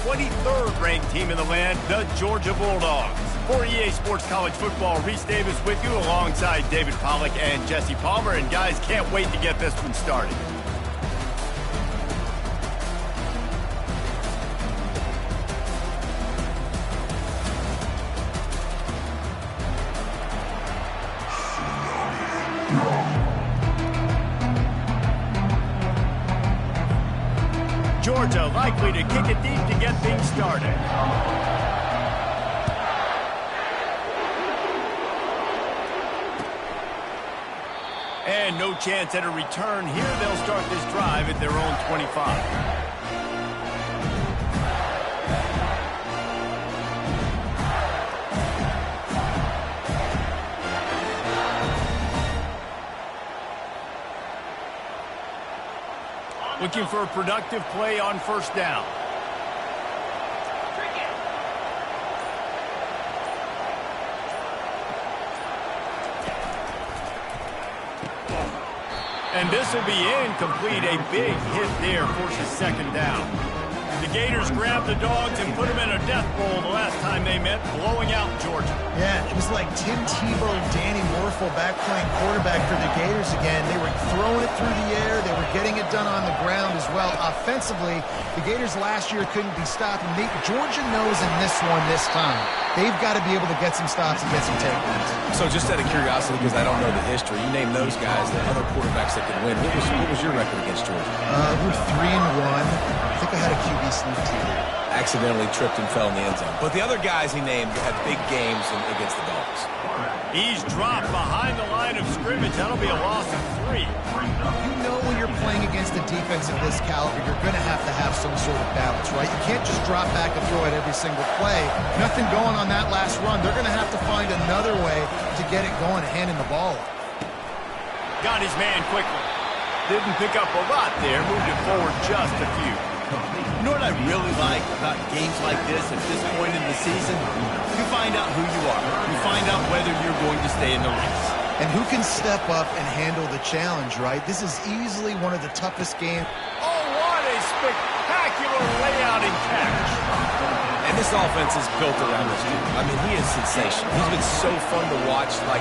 23rd ranked team in the land, the Georgia Bulldogs. For EA Sports College Football, Reese Davis with you alongside David Pollack and Jesse Palmer. And guys, can't wait to get this one started. Georgia likely to kick it deep to get things started. And no chance at a return here. They'll start this drive at their own 25. Looking for a productive play on first down. And this will be incomplete. A big hit there, forces second down. The Gators grabbed the Dogs and put them in a death bowl the last time they met, blowing out Georgia. Yeah, it was like Tim Tebow, Danny Morrill back playing quarterback for the Gators again. They were throwing it through the air. They were getting it done on the ground as well. Offensively, the Gators last year couldn't be stopped. And Georgia knows in this one this time, they've got to be able to get some stops and get some takedowns. So just out of curiosity, because I don't know the history, you name those guys, the other quarterbacks that could win. What was your record against Georgia? We're 3-1. I think I had a QB sneak too. Accidentally tripped and fell in the end zone. But the other guys he named had big games against the Dogs. He's dropped behind the line of scrimmage. That'll be a loss of 3. You know when you're playing against a defense of this caliber, you're going to have some sort of balance, right? You can't just drop back and throw it every single play. Nothing going on that last run. They're going to have to find another way to get it going, handing the ball up. Got his man quickly. Didn't pick up a lot there. Moved it forward just a few. You know what I really like about games like this at this point in the season? You find out who you are. You find out whether you're going to stay in the race. And who can step up and handle the challenge, right? This is easily one of the toughest games. Oh, what a spectacular layout and catch. And this offense is built around this dude. I mean, he is sensational. He's been so fun to watch, like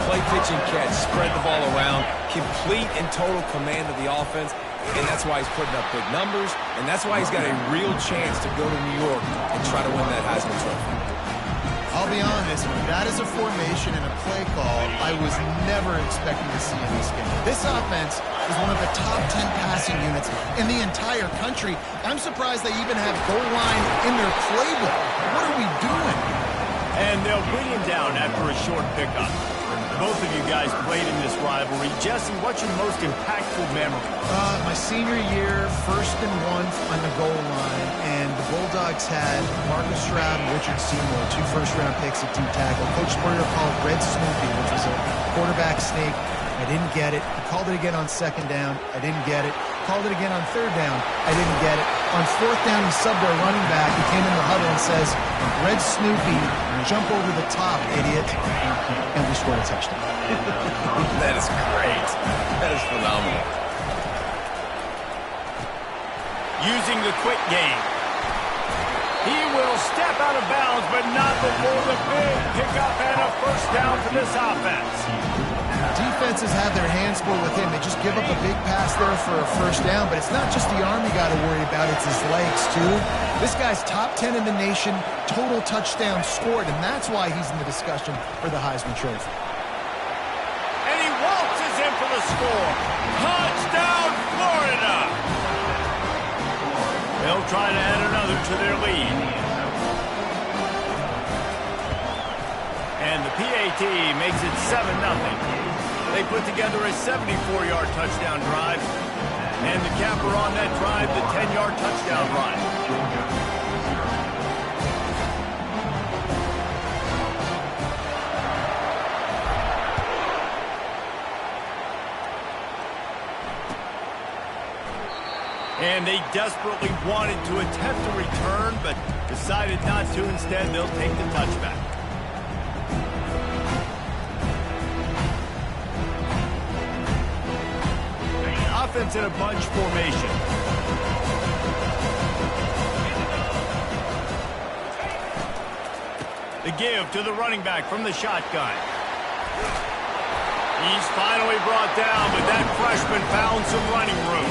play, pitch, and catch, spread the ball around, complete and total command of the offense. And that's why he's putting up big numbers, and that's why he's got a real chance to go to New York and try to win that Heisman Trophy. I'll be honest, that is a formation and a play call I was never expecting to see in this game. This offense is one of the top 10 passing units in the entire country. I'm surprised they even have goal line in their playbook. What are we doing? And they'll bring him down after a short pickup. Both of you guys played in this rivalry. Jesse, what's your most impactful memory? My senior year, 1st and 1 on the goal line, and the Bulldogs had Marcus Stroud and Richard Seymour, 2 first-round picks at D-tackle. Coach Spurrier called Red Snoopy, which was a quarterback snake. I didn't get it. He called it again on 2nd down. I didn't get it. Called it again on 3rd down. I didn't get it. On 4th down, he subbed our running back. He came in the huddle and says, Red Snoopy, jump over the top, idiot. And we scored a touchdown. That is great. That is phenomenal. Using the quick game. He will step out of bounds, but not before the big pickup and a first down for this offense. Defenses have their hands full with him. They just give up a big pass there for a first down, but it's not just the arm you got to worry about, it's his legs too. This guy's top 10 in the nation, total touchdowns scored, and that's why he's in the discussion for the Heisman Trophy. And he waltzes in for the score. Touchdown, Florida! They'll try to add another to their lead. And the PAT makes it 7-0. They put together a 74-yard touchdown drive. And the capper on that drive, the 10-yard touchdown run. And they desperately wanted to attempt a return, but decided not to. Instead, they'll take the touchback. Offense in a bunch formation. The give to the running back from the shotgun. He's finally brought down, but that freshman found some running room.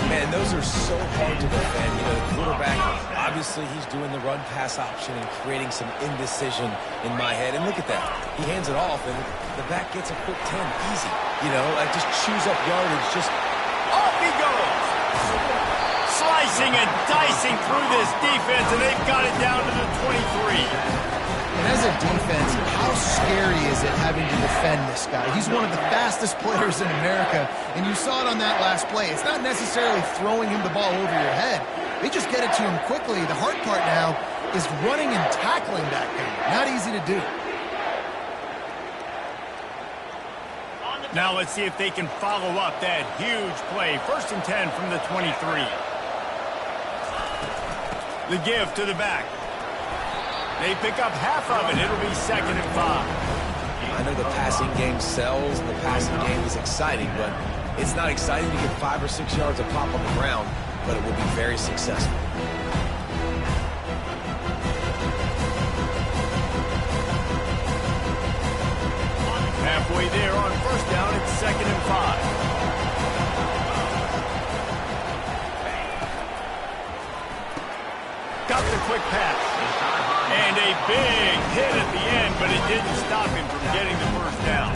Man, those are so hard to defend. You know, the quarterback, obviously he's doing the run-pass option and creating some indecision in my head. And look at that. He hands it off, and the back gets a quick 10. Easy. You know, like just chews up yardage. Just off he goes. Slicing and dicing through this defense, and they've got it down to the 23. And as a defense, how scary is it having to defend this guy? He's one of the fastest players in America, and you saw it on that last play. It's not necessarily throwing him the ball over your head. They just get it to him quickly. The hard part now is running and tackling that guy. Not easy to do. Now let's see if they can follow up that huge play. 1st and 10 from the 23. The give to the back. They pick up half of it. It'll be 2nd and 5. I know the passing game sells, the passing game is exciting, but it's not exciting to get 5 or 6 yards of pop on the ground, but it will be very successful. Halfway there on 1st down, it's 2nd and 5. Got the quick pass. And a big hit at the end, but it didn't stop him from getting the 1st down.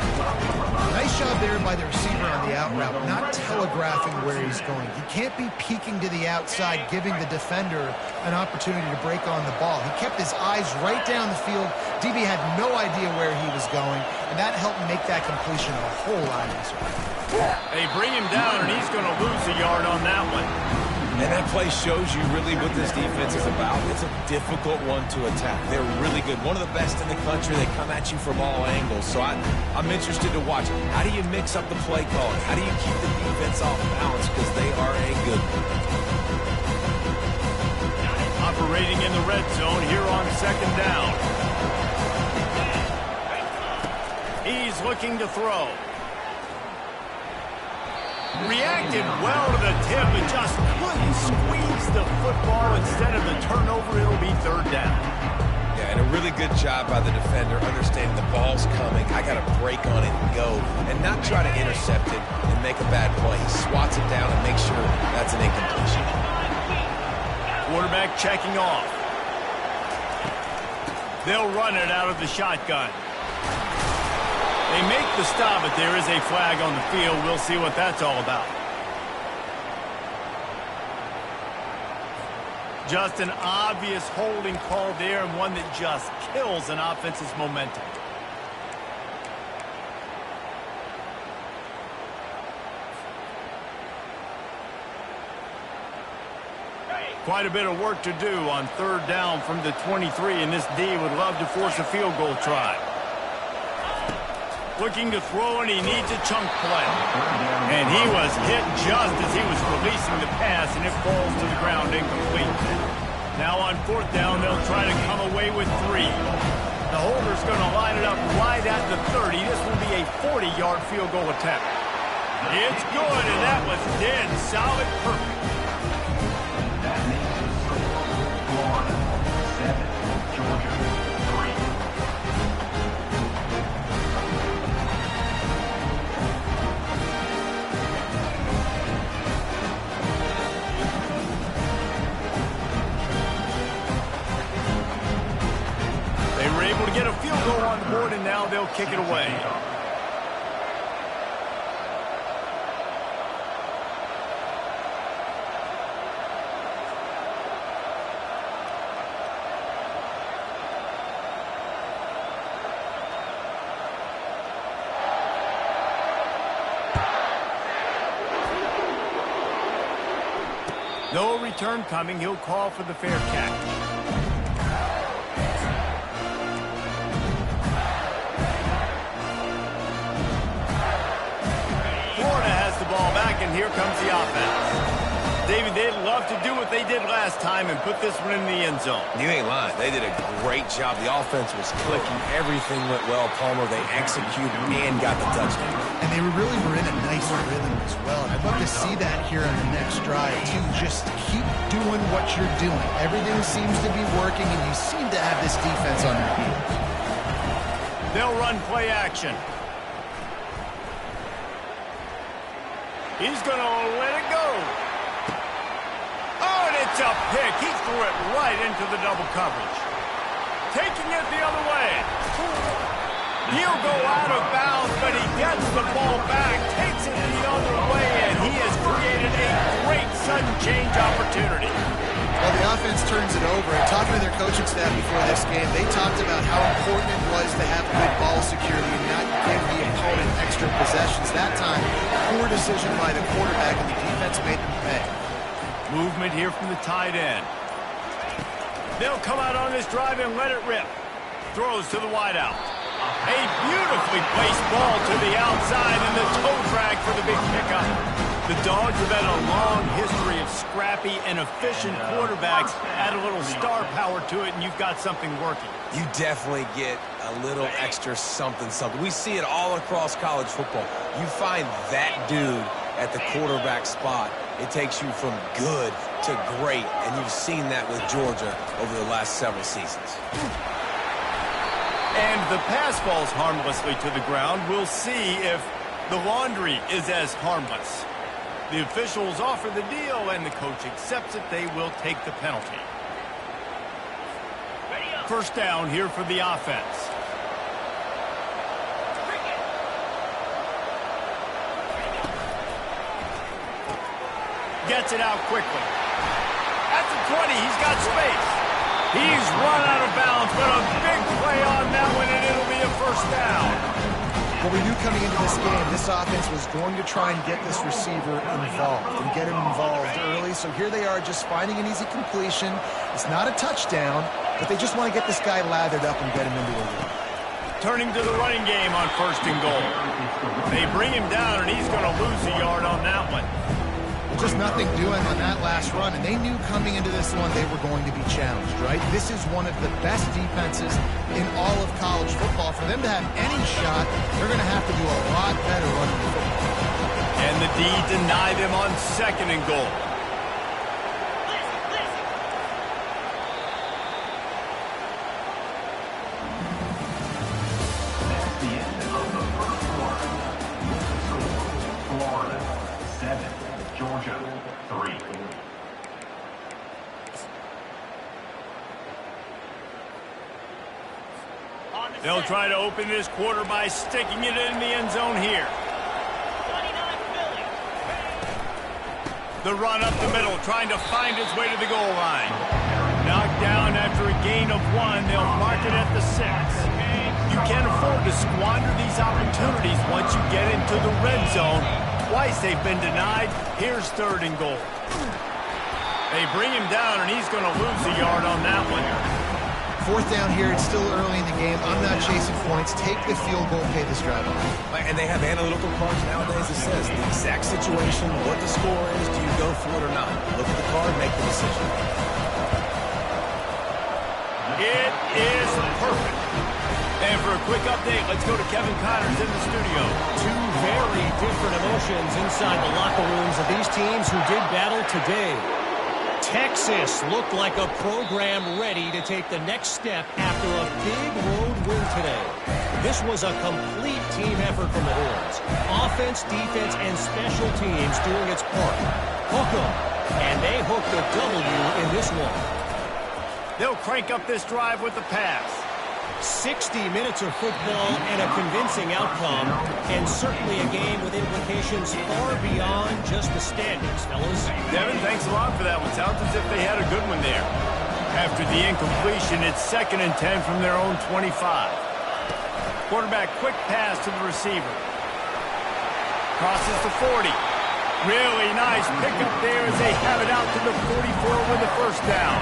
Nice job there by the receiver on the out route, not telegraphing where he's going. He can't be peeking to the outside, giving the defender an opportunity to break on the ball. He kept his eyes right down the field. DB had no idea where he was going, and that helped make that completion a whole lot easier. They bring him down, and he's going to lose a yard on that one. And that play shows you really what this defense is about. It's a difficult one to attack. They're really good. One of the best in the country. They come at you from all angles. So I'm interested to watch. How do you mix up the play calling? How do you keep the defense off balance? Because they are a good one. Operating in the red zone here on 2nd down. He's looking to throw. Reacted well to the tip, but just couldn't squeeze the football. Instead of the turnover, it'll be 3rd down. Yeah, and a really good job by the defender understanding the ball's coming. I got to break on it and go, and not try to intercept it and make a bad play. He swats it down and makes sure that's an incompletion. Quarterback checking off. They'll run it out of the shotgun. They make the stop, but there is a flag on the field. We'll see what that's all about. Just an obvious holding call there, and one that just kills an offense's momentum. Quite a bit of work to do on 3rd down from the 23, and this D would love to force a field goal try. Looking to throw, and he needs a chunk play. And he was hit just as he was releasing the pass, and it falls to the ground incomplete. Now on 4th down, they'll try to come away with 3. The holder's going to line it up right at the 30. This will be a 40-yard field goal attempt. It's good, and that was dead solid perfect. That makes the score Florida 7, Georgia 3. To get a field goal on the board, and now they'll kick it away. No return coming. He'll call for the fair catch. Florida has the ball back, and here comes the offense. David, they'd love to do what they did last time and put this one in the end zone. You ain't lying. They did a great job. The offense was clicking. Everything went well. Palmer, they executed and got the touchdown. And they really were in a nice rhythm as well. And I'd love to see that here on the next drive, too. Just keep doing what you're doing. Everything seems to be working, and you seem to have this defense on their heels. They'll run play action. He's going to let it go. Oh, and it's a pick. He threw it right into the double coverage. Taking it the other way. He'll go out of bounds, but he gets the ball back, takes it the other way, and he has created a great sudden change opportunity. Well, the offense turns it over. And talking to their coaching staff before this game, they talked about how important it was to have good ball security and not give the opponent extra possessions. That time, poor decision by the quarterback, and the defense made them pay. Movement here from the tight end. They'll come out on this drive and let it rip. Throws to the wideout. A beautifully placed ball to the outside and the toe drag for the big pickup. The Dogs have had a long history of scrappy and efficient quarterbacks. Add a little star power to it and you've got something working. You definitely get a little extra something. We see it all across college football. You find that dude at the quarterback spot, it takes you from good to great, and you've seen that with Georgia over the last several seasons. And the pass falls harmlessly to the ground. We'll see if the laundry is as harmless. The officials offer the deal, and the coach accepts it. They will take the penalty. First down here for the offense. Gets it out quickly. At the 20, he's got space. He's run out of bounds, but a big play on that one, and it'll be a first down. Well, we knew coming into this game, this offense was going to try and get this receiver involved and get him involved early. So here they are just finding an easy completion. It's not a touchdown, but they just want to get this guy lathered up and get him into a run. Turning to the running game on first and goal. They bring him down, and he's going to lose a yard on that one. Just nothing doing on that last run, and they knew coming into this one they were going to be challenged, right? This is one of the best defenses in all of college football. For them to have any shot, they're going to have to do a lot better running the football. And the D denied him on second and goal. That's the end of the first quarter. Florida 7. Georgia 3. They'll try to open this quarter by sticking it in the end zone here. The run up the middle, trying to find its way to the goal line. Knocked down after a gain of 1. They'll mark it at the 6. You can't afford to squander these opportunities once you get into the red zone. Twice they've been denied. Here's third and goal. They bring him down, and he's going to lose a yard on that one. Fourth down here. It's still early in the game. I'm not chasing points. Take the field goal, pay this drive off. And they have analytical cards nowadays that says the exact situation, what the score is, do you go for it or not? Look at the card, make the decision. It is perfect. And for a quick update, let's go to Kevin Connors in the studio. Two very different emotions inside the locker rooms of these teams who did battle today. Texas looked like a program ready to take the next step after a big road win today. This was a complete team effort from the Horns. Offense, defense, and special teams doing its part. Hook 'em. And they hooked a W in this one. They'll crank up this drive with the pass. 60 minutes of football and a convincing outcome, and certainly a game with implications far beyond just the standings, fellas. Devin, thanks a lot for that one. Sounds as if they had a good one there. After the incompletion, it's 2nd and 10 from their own 25. Quarterback quick pass to the receiver. Crosses the 40. Really nice pickup there as they have it out to the 44 with the first down.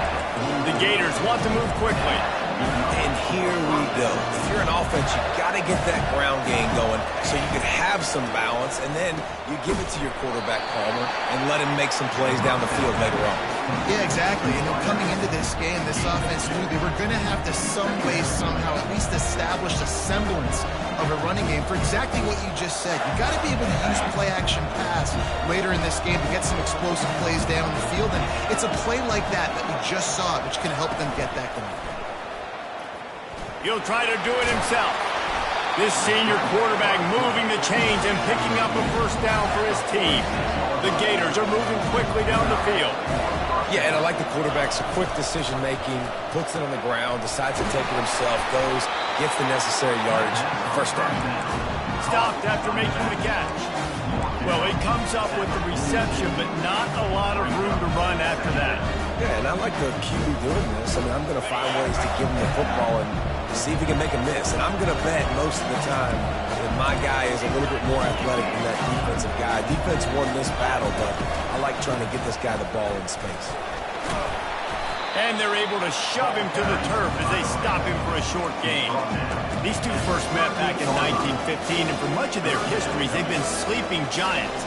The Gators want to move quickly. And here we go. If you're an offense, you got to get that ground game going so you can have some balance, and then you give it to your quarterback, Palmer, and let him make some plays down the field later on. Yeah, exactly. And coming into this game, this offense knew they were going to have to some way, somehow, at least establish a semblance of a running game for exactly what you just said. You got to be able to use play-action pass later in this game to get some explosive plays down the field, and it's a play like that we just saw, which can help them get that going. He'll try to do it himself. This senior quarterback moving the chains and picking up a first down for his team. The Gators are moving quickly down the field. Yeah, and I like the quarterback's quick decision-making, puts it on the ground, decides to take it himself, goes, gets the necessary yardage, first down. Stopped after making the catch. Well, he comes up with the reception, but not a lot of room to run after that. Yeah, and I like the QB doing this. I mean, I'm going to find ways to give him the football and see if he can make a miss. And I'm going to bet most of the time that my guy is a little bit more athletic than that defensive guy. Defense won this battle, but I like trying to get this guy the ball in space. And they're able to shove him to the turf as they stop him for a short gain. These two first met back in 1915, and for much of their histories, they've been sleeping giants.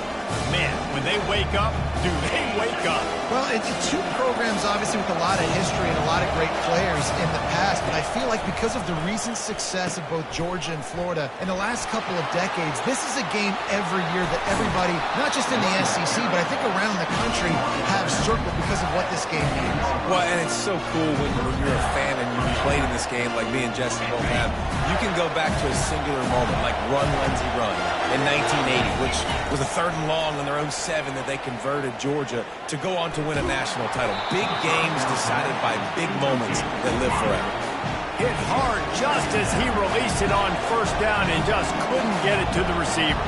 Man, when they wake up, do they wake up? Well, it's two programs, obviously, with a lot of history and a lot of great players in the past, but I feel like because of the recent success of both Georgia and Florida in the last couple of decades, this is a game every year that everybody, not just in the SEC, but I think around the country, have circled because of what this game means. Well, and it's so cool when you're a fan and you played in this game like me and Jesse both have. You can go back to a singular moment, like Run, Lindsey, Run in 1980, which was a 3rd and long on their own 7 that they converted Georgia to go on to win a national title. Big games decided by big moments that live forever. Hit hard just as he released it on first down and just couldn't get it to the receiver.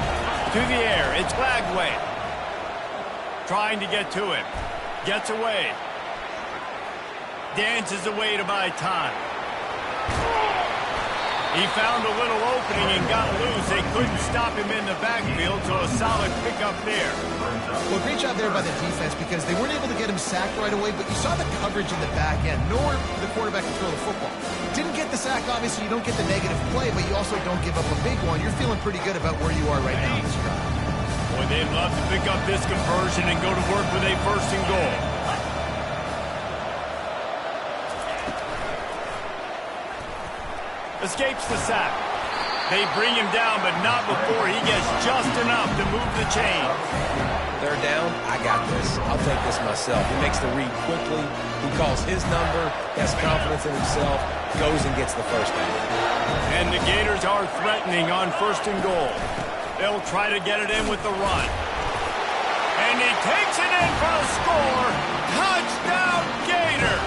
To the air, it's Lagway. Trying to get to him. Gets away. Dances away to buy time. He found a little opening and got loose. They couldn't stop him in the backfield, so a solid pickup there. Well, great job there by the defense because they weren't able to get him sacked right away, but you saw the coverage in the back end, nor the quarterback to throw the football. Didn't get the sack, obviously. You don't get the negative play, but you also don't give up a big one. You're feeling pretty good about where you are right now in this drive. Boy, they'd love to pick up this conversion and go to work with a 1st and goal. Escapes the sack. They bring him down, but not before he gets just enough to move the chain. They're down. I got this. I'll take this myself. He makes the read quickly. He calls his number, has confidence in himself, goes and gets the first down. And the Gators are threatening on 1st and goal. They'll try to get it in with the run. And he takes it in for the score. Touchdown, Gator!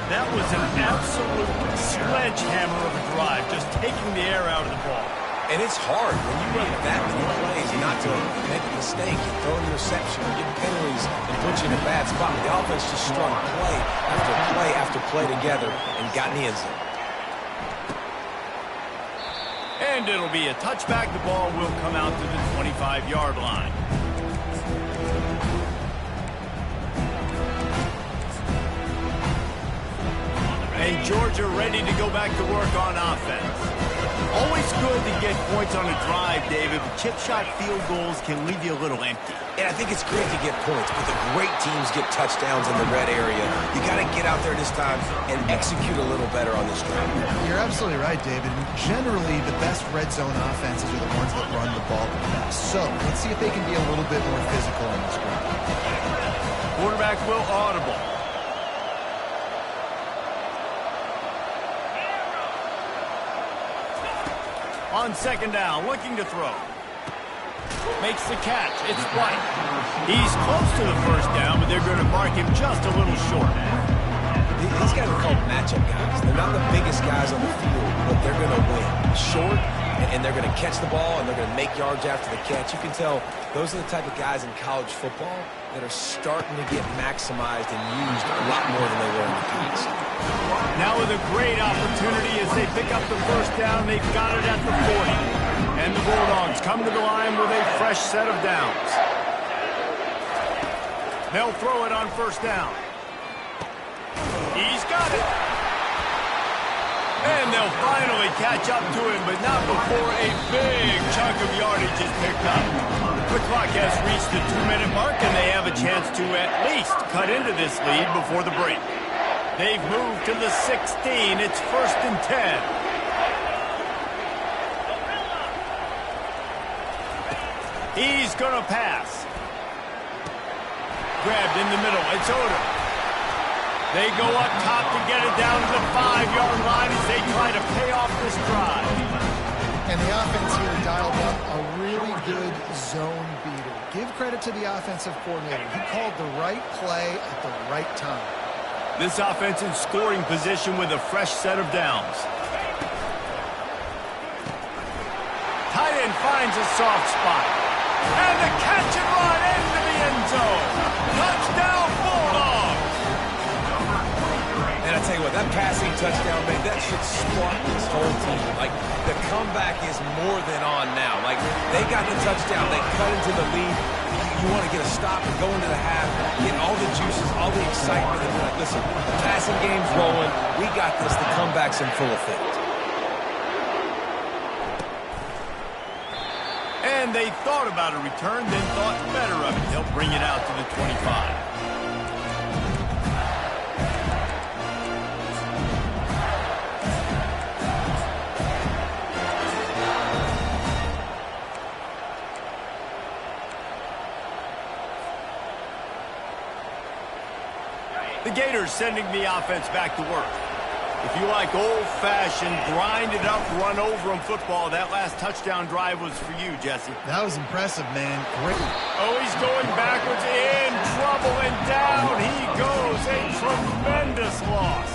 That was an absolute sledgehammer of a drive, just taking the air out of the ball. And it's hard when you run that many plays not to make a mistake, throw an interception, or get penalties, and put you in a bad spot. The offense just strung play after play after play together and got in the end zone. And it'll be a touchback. The ball will come out to the 25-yard line. And Georgia ready to go back to work on offense. Always good to get points on a drive, David, but chip shot field goals can leave you a little empty. And I think it's great to get points, but the great teams get touchdowns in the red area. You got to get out there this time and execute a little better on this drive. You're absolutely right, David. Generally, the best red zone offenses are the ones that run the ball the best. So let's see if they can be a little bit more physical on this drive. Quarterback will audible. On 2nd down, looking to throw. Makes the catch. It's White. He's close to the first down, but they're going to mark him just a little short. These guys are called matchup guys. They're not the biggest guys on the field, but they're going to win. Short, and they're going to catch the ball, and they're going to make yards after the catch. You can tell those are the type of guys in college football that are starting to get maximized and used a lot more than they were in the past. Now with a great opportunity as they pick up the first down, they've got it at the 40. And the Bulldogs come to the line with a fresh set of downs. They'll throw it on 1st down. He's got it. They'll finally catch up to him, but not before a big chunk of yardage is picked up. The clock has reached the 2-minute mark, and they have a chance to at least cut into this lead before the break. They've moved to the 16. It's 1st and 10. He's going to pass. Grabbed in the middle. It's Odom. They go up top to get it down to the 5-yard line as they try to pay off this drive. And the offense here dialed up a really good zone beater. Give credit to the offensive coordinator. He called the right play at the right time. This offense in scoring position with a fresh set of downs. Tight end finds a soft spot. And the catch and run into the end zone. Touchdown, Bulldogs! And I tell you what, that passing touchdown, man, that should spark this whole team. Like, the comeback is more than on now. Like, they got the touchdown. They cut into the lead. You want to get a stop and go into the half, get all the juices, all the excitement, and be like, listen, the passing game's rolling. We got this. The comeback's in full effect. And they thought about a return, then thought better of it. They'll bring it out to the 25. The Gators sending the offense back to work. If you like old-fashioned, grind-it-up, run-over-'em football, that last touchdown drive was for you, Jesse. That was impressive, man. Great. Oh, he's going backwards, in trouble, and down he goes. A tremendous loss.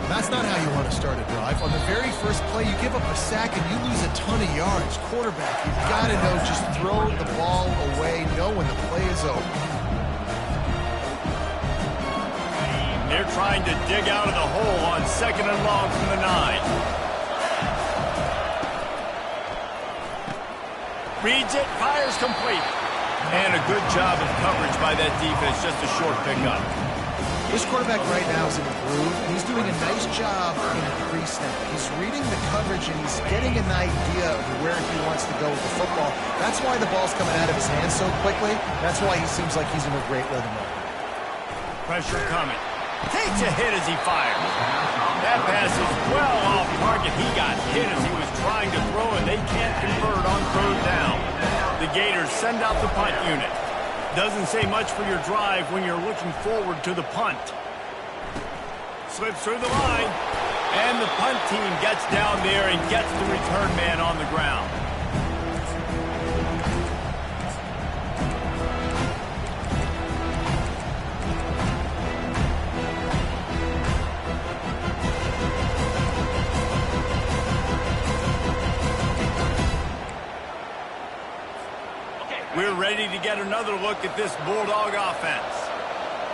That's not how you want to start a drive. On the very first play, you give up a sack and you lose a ton of yards. Quarterback, you've got to know, just throw the ball away, know when the play is over. They're trying to dig out of the hole on 2nd and long from the 9. Reads it, fires complete. And a good job of coverage by that defense, just a short pickup. This quarterback right now is in a groove, and he's doing a nice job in pre-snap. He's reading the coverage, and he's getting an idea of where he wants to go with the football. That's why the ball's coming out of his hands so quickly. That's why he seems like he's in a great rhythm right now. Pressure coming. Takes a hit as he fires. That pass is well off target. He got hit as he was trying to throw, and they can't convert on 3rd down. The Gators send out the punt unit. Doesn't say much for your drive when you're looking forward to the punt. Slips through the line, and the punt team gets down there and gets the return man on the ground. We're ready to get another look at this Bulldog offense.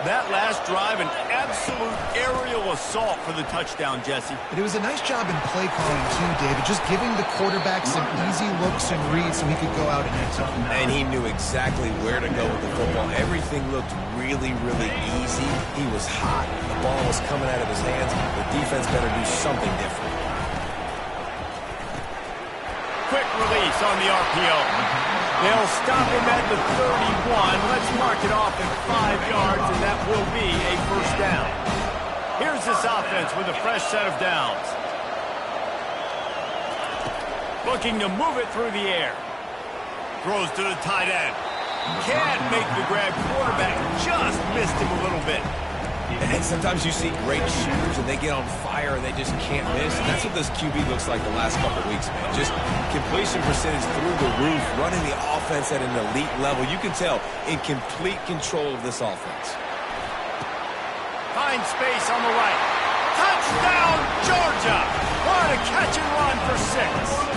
That last drive, an absolute aerial assault for the touchdown, Jesse. But it was a nice job in play calling, too, David. Just giving the quarterback some easy looks and reads so he could go out and end zone. And he knew exactly where to go with the football. Everything looked really, really easy. He was hot. The ball was coming out of his hands. The defense better do something different. Quick release on the RPO. They'll stop him at the 31. Let's mark it off at 5 yards, and that will be a 1st down. Here's this offense with a fresh set of downs. Looking to move it through the air. Throws to the tight end. Can't make the grab. Quarterback just missed him a little bit. And sometimes you see great shooters, and they get on fire, and they just can't miss. And that's what this QB looks like the last couple of weeks, man. Just completion percentage through the roof, running the offense at an elite level. You can tell in complete control of this offense. Finds space on the right. Touchdown, Georgia! What a catch and run for 6.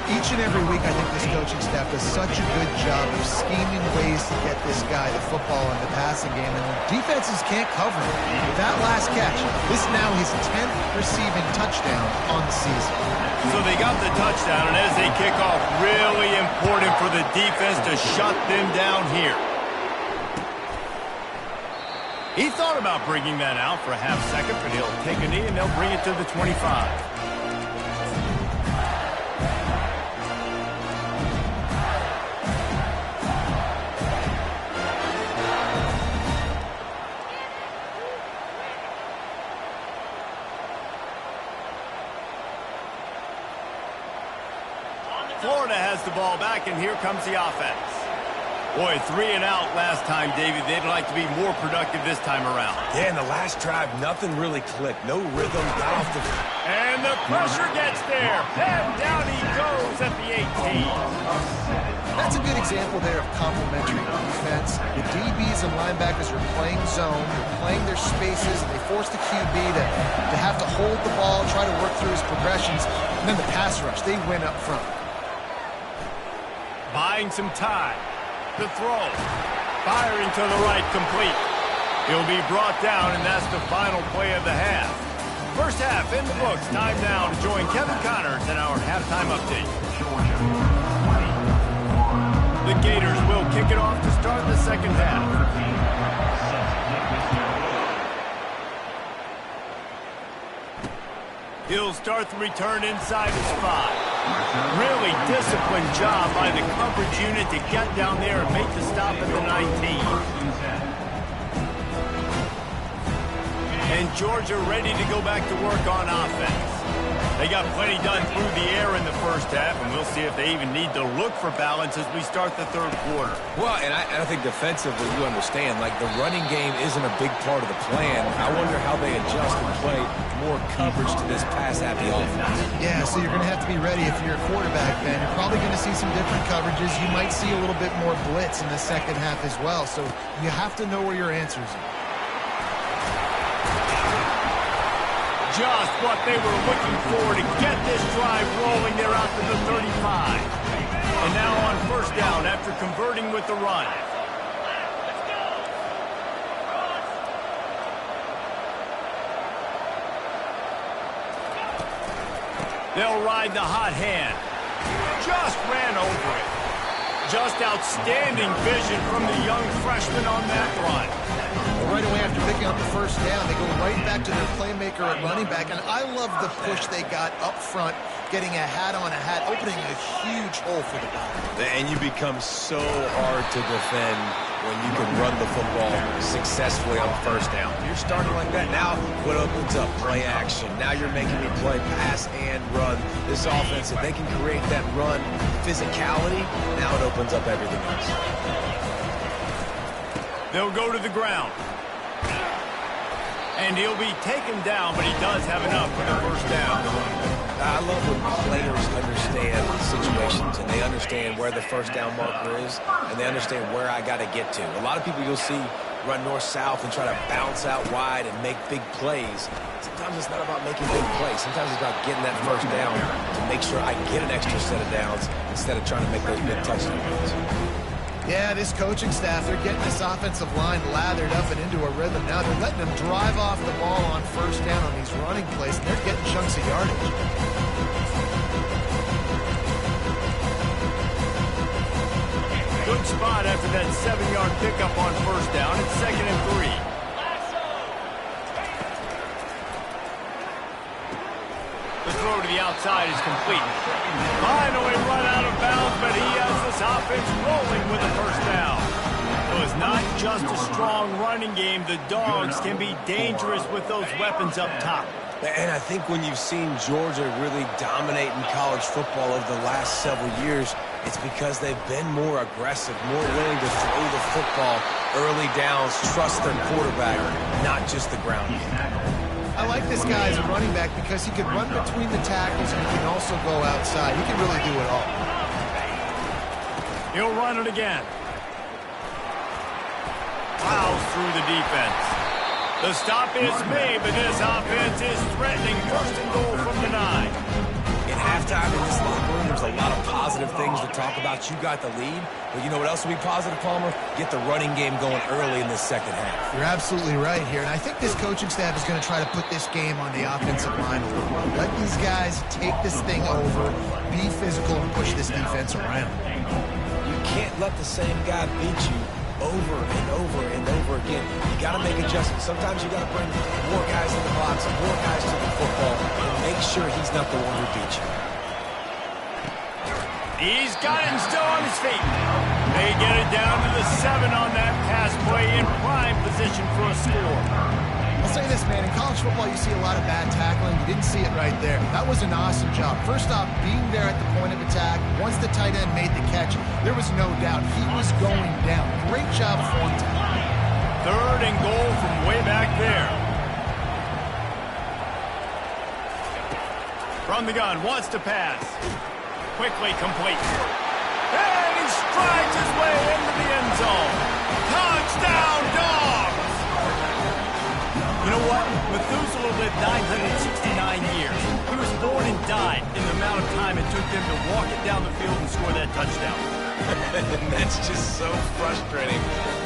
Each and every week, I think this coaching staff does such a good job of scheming ways to get this guy the football in the passing game, and defenses can't cover him. With that last catch, this now his 10th receiving touchdown on the season. So they got the touchdown, and as they kick off, really important for the defense to shut them down here. He thought about bringing that out for a half second, but he'll take a knee and they'll bring it to the 25. Florida has the ball back, and here comes the offense. Boy, 3 and out last time, David. They'd like to be more productive this time around. Yeah, in the last drive, nothing really clicked. No rhythm, got off the... And the pressure gets there. And down he goes at the 18. That's a good example there of complementary defense. The DBs and linebackers are playing zone, they're playing their spaces, and they force the QB to have to hold the ball, try to work through his progressions, and then the pass rush, they win up front. Buying some time. The throw. Firing to the right, complete. He'll be brought down, and that's the final play of the half. First half in the books. Time now to join Kevin Connors in our halftime update. The Gators will kick it off to start the second half. He'll start the return inside his 5. Really disciplined job by the coverage unit to get down there and make the stop at the 19. And Georgia ready to go back to work on offense. They got plenty done through the air in the first half, and we'll see if they even need to look for balance as we start the third quarter. Well, and I think defensively, you understand, like the running game isn't a big part of the plan. I wonder how they adjust and play more coverage to this pass-happy offense. Yeah, so you're going to have to be ready if you're a quarterback, Ben. You're probably going to see some different coverages. You might see a little bit more blitz in the second half as well, so you have to know where your answers are. Just what they were looking for to get this drive rolling. They're out to the 35. And now on first down after converting with the run. They'll ride the hot hand. Just ran over it. Just outstanding vision from the young freshman on that run. Right away after picking up the first down, they go right back to their playmaker at running back. And I love the push they got up front, getting a hat on a hat, opening a huge hole for the ball. And you become so hard to defend when you can run the football successfully on first down. You're starting like that. Now what opens up? Play action. Now you're making me play pass and run. This offense, if they can create that run physicality, now it opens up everything else. They'll go to the ground. And he'll be taken down, but he does have enough for the first down. I love when players understand situations and they understand where the first down marker is and they understand where I got to get to. A lot of people you'll see run north-south and try to bounce out wide and make big plays. Sometimes it's not about making big plays. Sometimes it's about getting that first down to make sure I get an extra set of downs instead of trying to make those big touchdown runs. Yeah, this coaching staff, they're getting this offensive line lathered up and into a rhythm. Now they're letting them drive off the ball on first down on these running plays, and they're getting chunks of yardage. Good spot after that 7-yard pickup on first down. It's 2nd and 3. The throw to the outside is complete. Finally run out of bounds, but he has this offense rolling with a first down. So it's not just a strong running game. The Dogs can be dangerous with those weapons up top. And I think when you've seen Georgia really dominate in college football over the last several years, it's because they've been more aggressive, more willing to throw the football early downs, trust their quarterback, not just the ground game. I like this guy as a running back because he can run between the tackles and he can also go outside. He can really do it all. He'll run it again. Plows through the defense. The stop is made, but this offense is threatening 1st and goal from the 9. In halftime in this locker room, there's a lot of positive things to talk about. You got the lead, but you know what else will be positive, Palmer? Get the running game going early in the second half. You're absolutely right here, and I think this coaching staff is going to try to put this game on the offensive line a little more. Let these guys take this thing over, be physical, and push this defense around. You can't let the same guy beat you over and over and over again. You got to make adjustments. Sometimes you got to bring more guys in the box, more guys to the football, and make sure he's not the one who beats you. He's got him still on his feet. They get it down to the 7 on that pass play in prime position for a score. I'll say this, man. In college football, you see a lot of bad tackling. You didn't see it right there. That was an awesome job. First off, being there at the point of attack. Once the tight end made the catch, there was no doubt he was going down. Great job form time. 3rd and goal from way back there. From the gun, wants to pass. Quickly complete. And he strides his way into the end zone. Touchdown, Dogs! You know what? Methuselah lived 969 years. He was born and died in the amount of time it took them to walk it down the field and score that touchdown. And that's just so frustrating.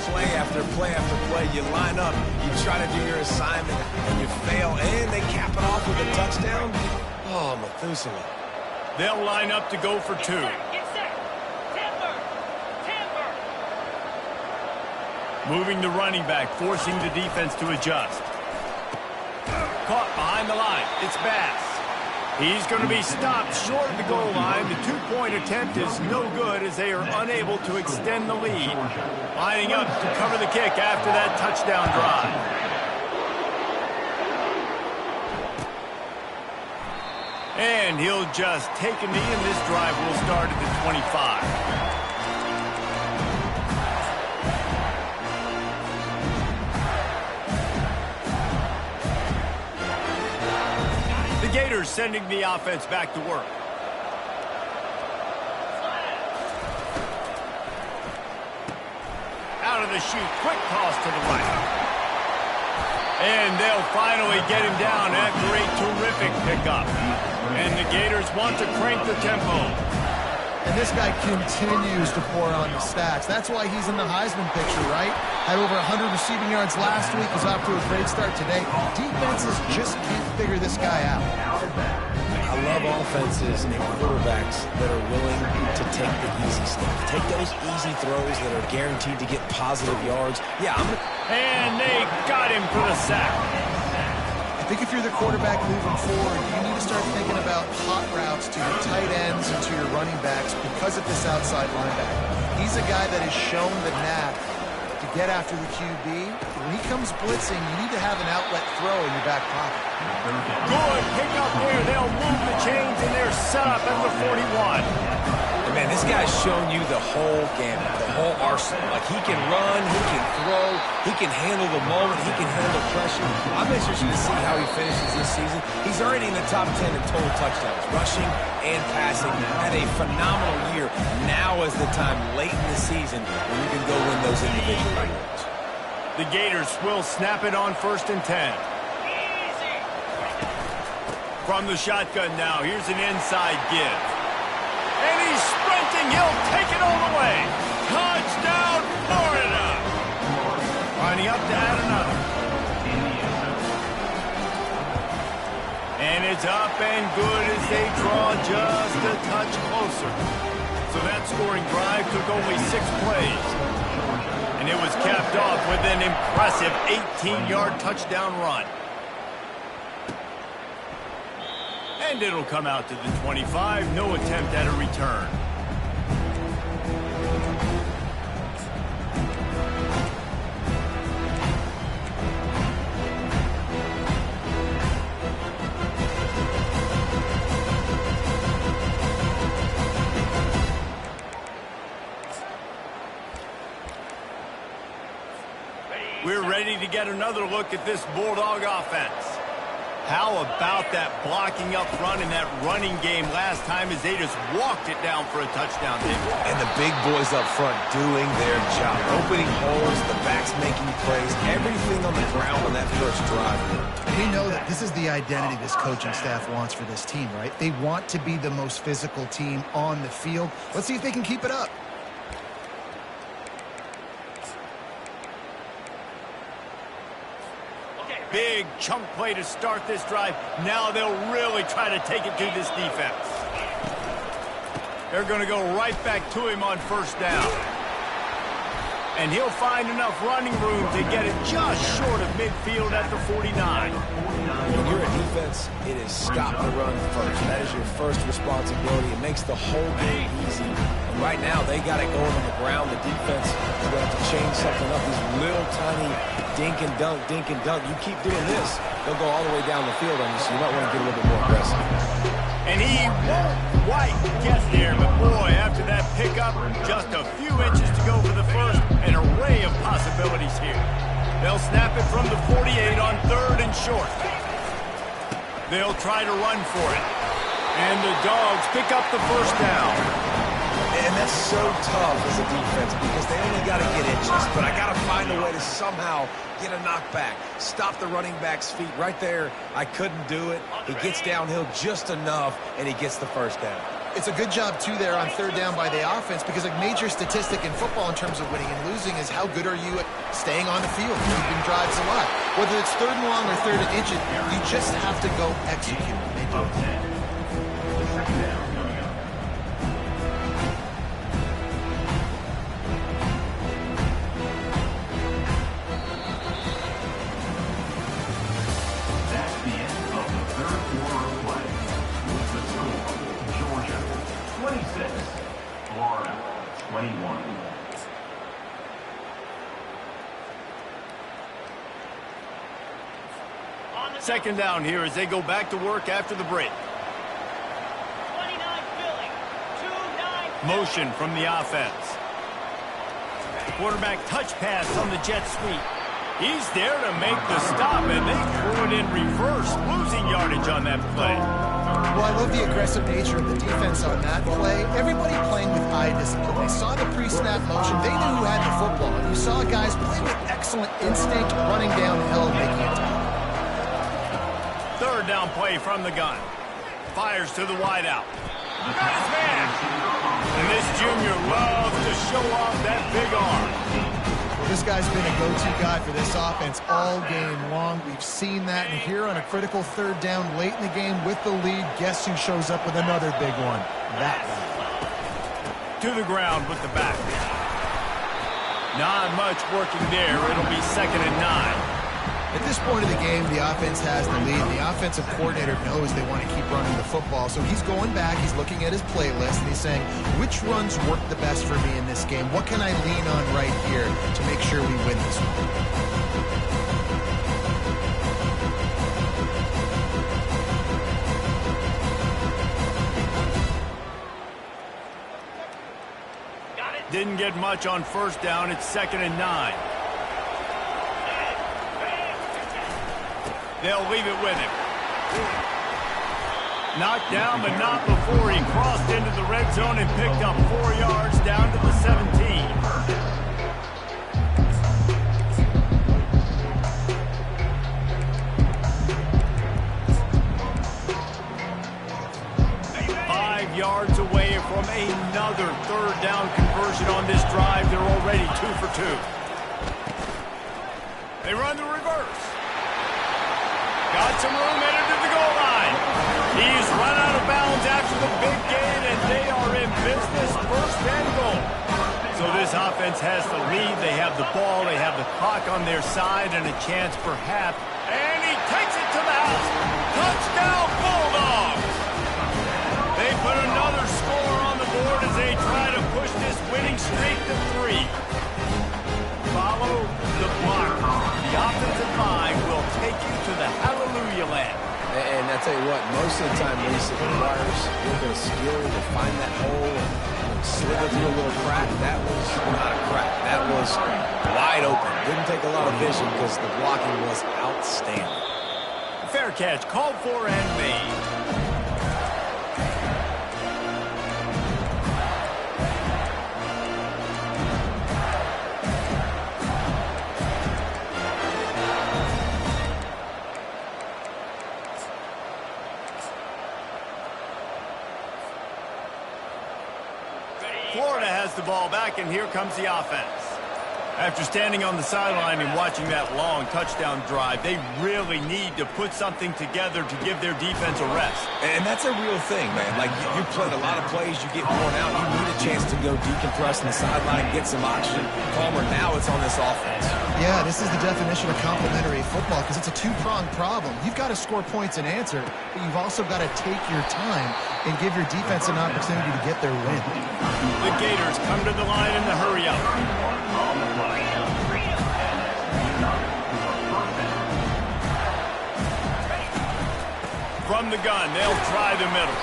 Play after play after play. You line up, you try to do your assignment, and you fail, and they cap it off with a touchdown. Oh, Methuselah. They'll line up to go for 2. Moving the running back, forcing the defense to adjust. Caught behind the line. It's Bass. He's going to be stopped short of the goal line. The 2-point attempt is no good as they are unable to extend the lead. Lining up to cover the kick after that touchdown drive. And he'll just take a knee, and this drive will start at the 25. The Gators sending the offense back to work. Out of the chute, quick toss to the right. And they'll finally get him down after a terrific pickup. And the Gators want to crank the tempo. And this guy continues to pour on the stats. That's why he's in the Heisman picture, right? Had over 100 receiving yards last week. Was off to a great start today. Defenses just can't figure this guy out. I love offenses and quarterbacks that are willing to take the easy stuff. Take those easy throws that are guaranteed to get positive yards. Yeah, and they got him for the sack. I think if you're the quarterback moving forward, you need to start thinking about hot routes to your tight ends and to your running backs because of this outside linebacker. He's a guy that has shown the knack to get after the QB. When he comes blitzing, you need to have an outlet throw in your back pocket. Good pick up there. They'll move the chains, and they're set up at the 41. And man, this guy's shown you the whole gamut, the whole arsenal. Like, he can run, he can throw, he can handle the moment, he can handle pressure. I'm interested to see how he finishes this season. He's already in the top 10 in total touchdowns, rushing and passing. Had a phenomenal year. Now is the time, late in the season, when you can go win those individual awards. The Gators will snap it on 1st and 10. From the shotgun now, here's an inside give. And he's sprinting. He'll take it all the way. Touchdown, Florida. Lining up to add another. And it's up and good as they draw just a touch closer. So that scoring drive took only 6 plays. And it was capped off with an impressive 18-yard touchdown run. And it'll come out to the 25. No attempt at a return. We're ready to get another look at this Bulldog offense. How about that blocking up front and that running game last time as they just walked it down for a touchdown, David? And the big boys up front doing their job. Opening holes, the backs making plays, everything on the ground on that first drive. They know that this is the identity this coaching staff wants for this team, right? They want to be the most physical team on the field. Let's see if they can keep it up. Big chunk play to start this drive. Now they'll really try to take it to this defense. They're going to go right back to him on 1st down. And he'll find enough running room to get it just short of midfield at the 49. When you're a defense, it is stop the run first. That is your first responsibility. It makes the whole game easy. And right now, they got it going on the ground. The defense is going to have to change something up. These little tiny dink and dunk, dink and dunk. You keep doing this, they'll go all the way down the field on you, so you might want to get a little bit more aggressive. And he won't quite get there, but boy, after that pickup, just a few inches to go for the first. An array of possibilities here. They'll snap it from the 48 on 3rd and short. They'll try to run for it. And the Dogs pick up the first down. And that's so tough as a defense because they only got to get inches. But I got to find a way to somehow get a knockback. Stop the running back's feet right there. I couldn't do it. He gets downhill just enough, and he gets the first down. It's a good job, too, there on 3rd down by the offense because a major statistic in football in terms of winning and losing is how good are you at staying on the field, keeping drives alive. Whether it's 3rd and long or 3rd and inches, you just have to go execute. And they do it. Second down coming up. That's the end of the third quarter of play. With the score, Georgia 26, Florida 21. Second down here as they go back to work after the break. 29 Philly, 2-9. Motion from the offense. Quarterback touch pass on the jet sweep. He's there to make the stop, and they threw it in reverse, losing yardage on that play. Well, I love the aggressive nature of the defense on that play. Everybody playing with eye discipline. They saw the pre-snap motion. They knew who had the football. And you saw guys play with excellent instinct, running downhill and making it tough. 3rd down play from the gun. Fires to the wideout. Got his man. And this junior loves to show off that big arm. Well, this guy's been a go-to guy for this offense all game long. We've seen that. And here on a critical 3rd down late in the game with the lead, guess who shows up with another big one? That guy. To the ground with the back. Not much working there. It'll be 2nd and 9. At this point of the game, the offense has the lead. The offensive coordinator knows they want to keep running the football. So he's going back, he's looking at his playlist, and he's saying, which runs work the best for me in this game? What can I lean on right here to make sure we win this one? Didn't get much on 1st down. It's 2nd and 9. They'll leave it with him. Knocked down, but not before he crossed into the red zone and picked up 4 yards down to the 17. Yards away from another 3rd down conversion on this drive. They're already 2 for 2. They run the reverse. Got some room headed to the goal line. He's run out of bounds after the big gain, and they are in business, 1st and goal. So this offense has the lead. They have the ball. They have the clock on their side and a chance perhaps. And he takes it to the house. Touchdown, Bulldogs. They put another score on the board as they try to push this winning streak to 3. Follow the block. The offensive line will take you to the hallelujah land. And I tell you what, most of the time, Reese, it requires a little bit of skill to find that hole and slither through a little crack. That was not a crack. That was wide open. Didn't take a lot of vision because the blocking was outstanding. Fair catch, called for and made. Florida has the ball back, and here comes the offense. After standing on the sideline and watching that long touchdown drive, they really need to put something together to give their defense a rest. And that's a real thing, man. Like, you played a lot of plays, you get worn out, you need a chance to go decompress on the sideline, get some oxygen. Palmer, now it's on this offense. Yeah, this is the definition of complementary football because it's a two-pronged problem. You've got to score points and answer, but you've also got to take your time and give your defense an opportunity to get their win. The Gators come to the line in the hurry up. From the gun, they'll try the middle.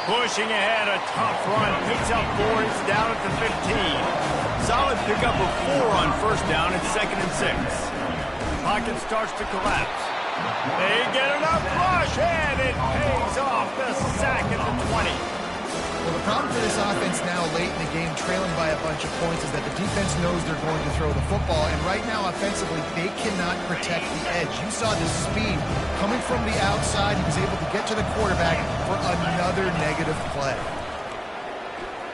Pushing ahead, a tough run. Picks up 4, it's down at the 15. Solid pickup of 4 on first down at 2nd and 6. Pocket starts to collapse. They get enough rush, and it pays off. The sack at the 20. Well, the problem for this offense now late in the game, trailing by a bunch of points, is that the defense knows they're going to throw the football, and right now, offensively, they cannot protect the edge. You saw the speed coming from the outside. He was able to get to the quarterback for another negative play.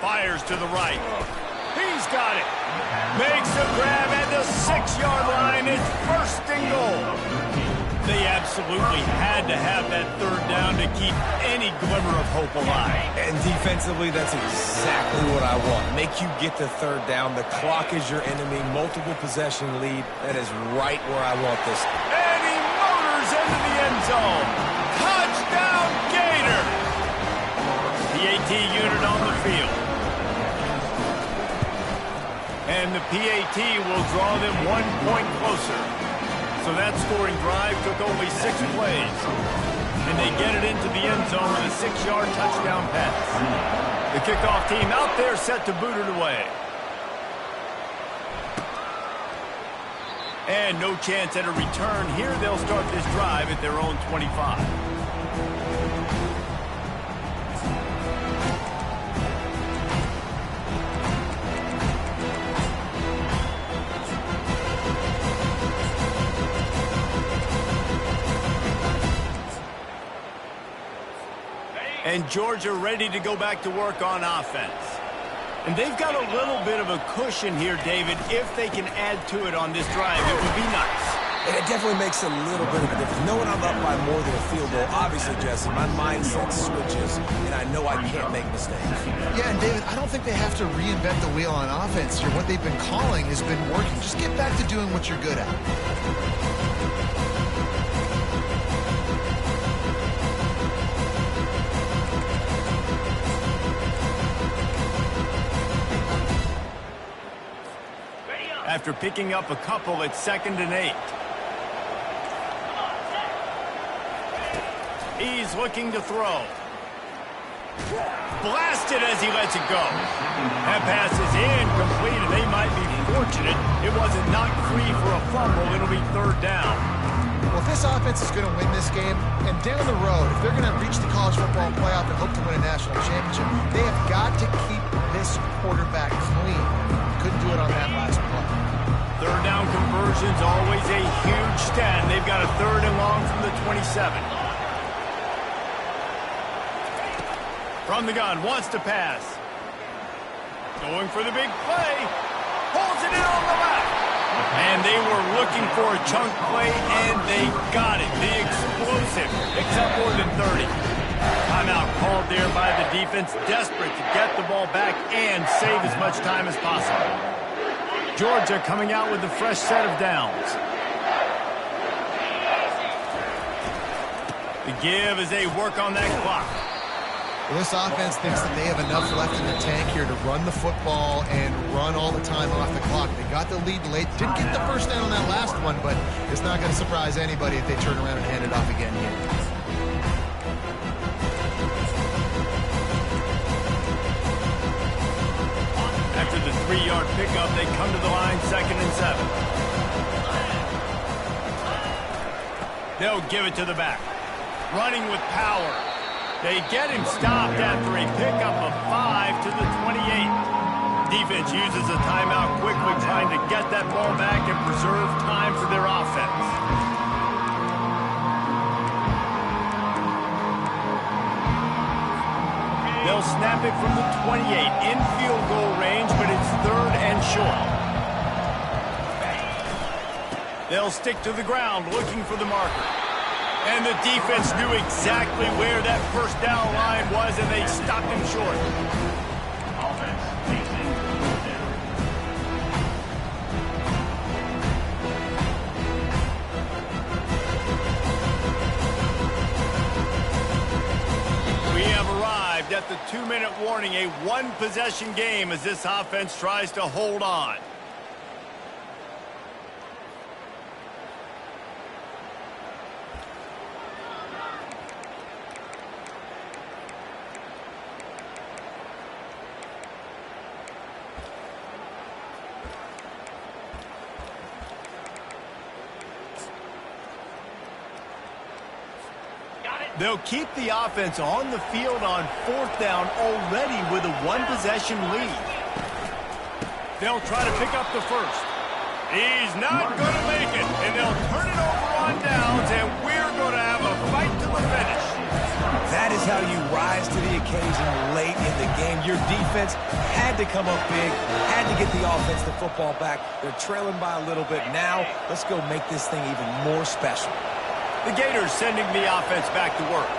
Fires to the right. He's got it. Makes a grab at the 6-yard line. It's 1st and goal. They absolutely had to have that 3rd down to keep any glimmer of hope alive. And defensively, that's exactly what I want. Make you get the 3rd down. The clock is your enemy. Multiple possession lead. That is right where I want this. And he motors into the end zone. Touchdown, Gator! PAT unit on the field. And the PAT will draw them 1 point closer. So that scoring drive took only 6 plays. And they get it into the end zone with a 6-yard touchdown pass. The kickoff team out there set to boot it away. And no chance at a return. Here they'll start this drive at their own 25. And Georgia ready to go back to work on offense. And they've got a little bit of a cushion here, David. If they can add to it on this drive, it would be nice. And it definitely makes a little bit of a difference. Knowing I'm up by more than a field goal, obviously, Jesse, my mindset switches, and I know I can't make mistakes. Yeah, and David, I don't think they have to reinvent the wheel on offense here. What they've been calling has been working. Just get back to doing what you're good at. After picking up a couple at 2nd and 8. He's looking to throw. Blasted as he lets it go. That pass is incomplete, and they might be fortunate it wasn't knocked free for a fumble. It'll be 3rd down. Well, if this offense is going to win this game, and down the road, if they're going to reach the college football playoff and hope to win a national championship, they have got to keep this quarterback clean. Couldn't do it on that last play. 3rd down conversion's always a huge stat. They've got a 3rd and long from the 27. From the gun, wants to pass. Going for the big play. Pulls it in on the left. And they were looking for a chunk play, and they got it. The explosive. Picks up more than 30. Timeout called there by the defense. Desperate to get the ball back and save as much time as possible. Georgia coming out with a fresh set of downs. The give as they work on that clock. Well, this offense thinks that they have enough left in the tank here to run the football and run all the time off the clock. They got the lead late. Didn't get the first down on that last one, but it's not going to surprise anybody if they turn around and hand it off again here. After the 3-yard pickup, they come to the line 2nd and 7. They'll give it to the back. Running with power. They get him stopped after a pickup of 5 to the 28. Defense uses a timeout quickly, trying to get that ball back and preserve time for their offense. They'll snap it from the 28 in field goal range, but it's 3rd and short. They'll stick to the ground looking for the marker. And the defense knew exactly where that first down line was, and they stopped him short. Offense facing first down. We have arrived at the 2-minute warning, a one-possession game as this offense tries to hold on. They'll keep the offense on the field on 4th down already with a one-possession lead. They'll try to pick up the first. He's not going to make it, and they'll turn it over on downs, and we're going to have a fight to the finish. That is how you rise to the occasion late in the game. Your defense had to come up big, had to get the offense the football back. They're trailing by a little bit. Now, let's go make this thing even more special. The Gators sending the offense back to work.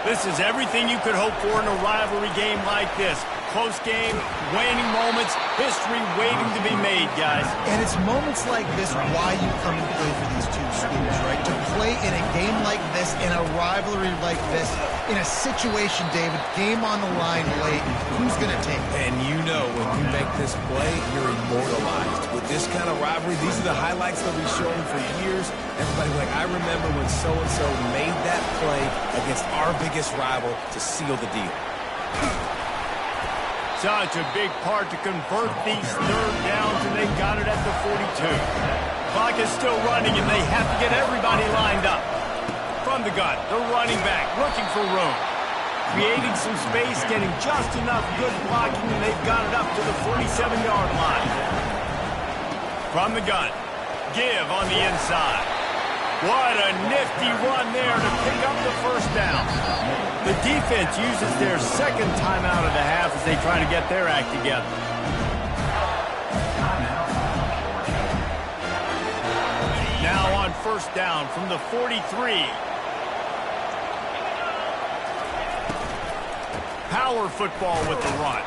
This is everything you could hope for in a rivalry game like this. Close game, waning moments, history waiting to be made, guys. And it's moments like this why you come and play for these two schools, right? To play in a game like this, in a rivalry like this, in a situation, David, game on the line late, who's going to take it? And you know when you make this play, you're immortalized. With this kind of rivalry, these are the highlights they'll be showing for years. Everybody will be like, I remember when so-and-so made that play against our biggest rival to seal the deal. Such a big part to convert these third downs, and they got it at the 42. Clock is still running, and they have to get everybody lined up. From the gun, the running back looking for room. Creating some space, getting just enough good blocking, and they've got it up to the 47-yard line. From the gun, give on the inside. What a nifty run there to pick up the first down. The defense uses their second timeout of the half as they try to get their act together. Now on first down from the 43. Power football with the run.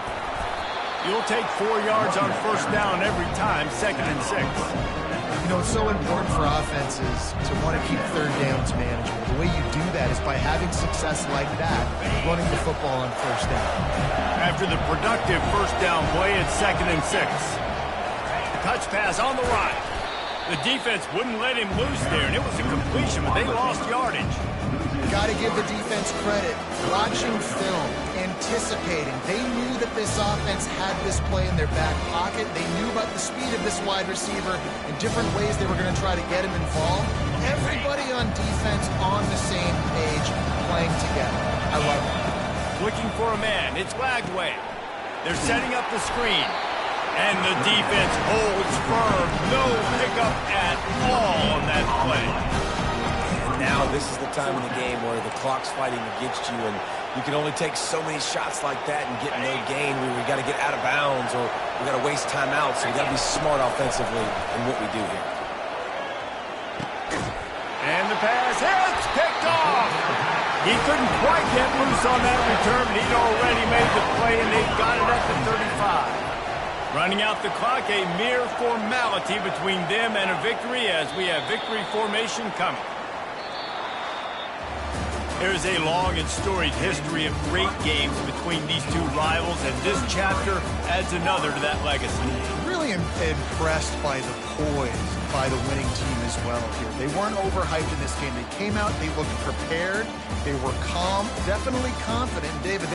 You'll take 4 yards on first down every time, 2nd and 6. You know, it's so important for offenses to want to keep third downs manageable. The way you do that is by having success like that, running the football on first down. After the productive first down play, it's 2nd and 6. Touch pass on the right. The defense wouldn't let him loose there, and it was a completion, but they lost yardage. Got to give the defense credit. Watching film, anticipating. They knew that this offense had this play in their back pocket. They knew about the speed of this wide receiver and different ways they were going to try to get him involved. Everybody on defense on the same page, playing together. I love it. Looking for a man. It's Lagway. They're setting up the screen. And the defense holds firm. No pickup at all on that play. Now this is the time in the game where the clock's fighting against you, and you can only take so many shots like that and get no gain. We got to get out of bounds, or we got to waste timeouts. So we got to be smart offensively in what we do here. And the pass, it's picked off. He couldn't quite get loose on that return, but he'd already made the play, and they've got it at the 35. Running out the clock, a mere formality between them and a victory as we have victory formation coming. There's a long and storied history of great games between these two rivals, and this chapter adds another to that legacy. Really impressed by the poise by the winning team as well here. They weren't overhyped in this game. They came out, they looked prepared, they were calm, definitely confident. David,